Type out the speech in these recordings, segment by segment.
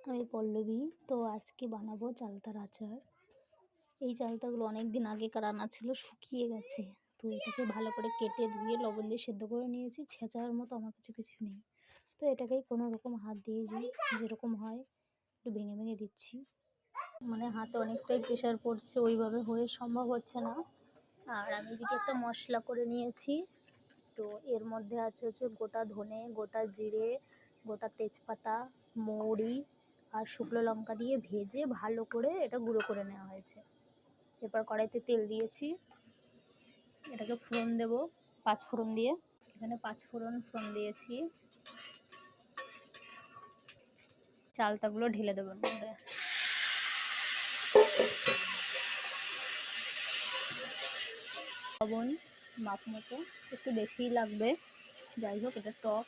আমি পল্লবী। তো আজকে বানাবো চালতার আচার। এই চালতাগুলো অনেক দিন আগেকার আনা ছিল, শুকিয়ে গেছে। তো এটাকে ভালো করে কেটে ধুয়ে লবণ দিয়ে সেদ্ধ করে নিয়েছি। ছেঁচার মতো আমার কাছে কিছু নেই, তো এটাকেই কোনো রকম হাত দিয়ে যেরকম হয় একটু ভেঙে ভেঙে দিচ্ছি। মানে হাতে অনেকটাই প্রেশার পড়ছে, ওইভাবে হয়ে সম্ভব হচ্ছে না। আর আমি এদিকে একটা মশলা করে নিয়েছি। তো এর মধ্যে হচ্ছে গোটা ধনে, গোটা জিরে, গোটা তেজপাতা, মৌরি আর শুকনো লঙ্কা দিয়ে ভেজে ভালো করে এটা গুঁড়ো করে নেওয়া হয়েছে। এরপর কড়াইতে তেল দিয়েছি, এটাকে ফোড়ন দেব 5 ফোড়ন দিয়ে। এখানে 5 ফোড়ন দিয়েছি। চালতাগুলো ঢেলে দেবো মধ্যে। লবণ মাপ মতো, একটু বেশিই লাগবে। যাই হোক, এটা টক,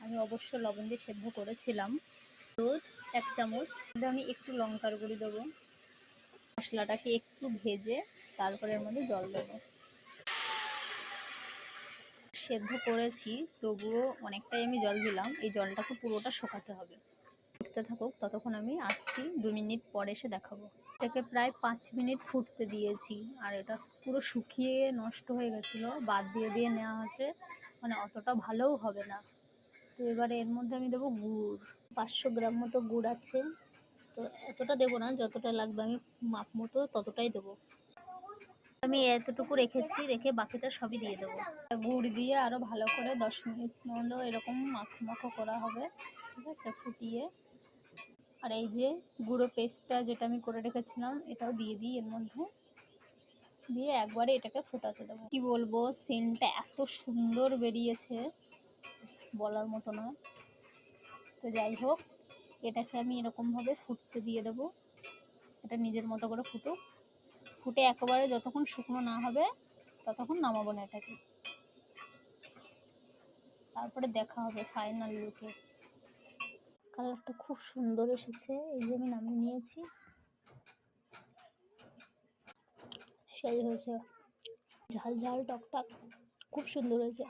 আমি অবশ্য লবণ দিয়ে সেদ্ধ করেছিলাম। দুধ 1 চামচ, আমি একটু লঙ্কার গুঁড়ি দেবো। মশলাটাকে একটু ভেজে তারপরে এর মধ্যে জল দেবো। সেদ্ধ করেছি, তবুও অনেকটাই আমি জল দিলাম। এই জলটাকে পুরোটা শুকাতে হবে। ফুটতে থাকুক, ততক্ষণ আমি আসছি, 2 মিনিট পরে এসে দেখাবো। এটাকে প্রায় 5 মিনিট ফুটতে দিয়েছি, আর এটা পুরো শুকিয়ে নষ্ট হয়ে গেছিলো, বাদ দিয়ে নেওয়া হয়েছে, মানে অতটা ভালোও হবে না। তো এবারে এর মধ্যে আমি দেবো গুড়। 500 গ্রাম মতো গুড় আছে। তো এতটা দেবো না, যতটা লাগবে আমি মাপ মতো ততটাই দেবো। আমি এতটুকু রেখে বাকিটা সবই দিয়ে দেবো। গুড় দিয়ে আরও ভালো করে 10 মিনিট মতো এরকম মাখো করা হবে, ঠিক আছে, ফুটিয়ে। আর এই যে গুঁড়ো পেস্টটা যেটা আমি করে রেখেছিলাম, এটাও দিয়ে দিই এর মধ্যে, দিয়ে একবারে এটাকে ফোটাতে দেবো। কি বলবো, সেন্টটা এত সুন্দর বেরিয়েছে, বলার মতো না। তো যাই হোক, এটাকে আমি এরকমভাবে ফুটতে দিয়ে দেবো। এটা নিজের মতো করে ফুটে একেবারে যতক্ষণ শুকনো না হবে ততক্ষণ নামাবো না এটাকে। তারপরে দেখা হবে ফাইনাল লুকে। কালারটা খুব সুন্দর এসেছে, এই যে আমি নামিয়ে নিয়েছি। সেই হয়েছে, ঝাল ঝাল টকটক, খুব সুন্দর হয়েছে।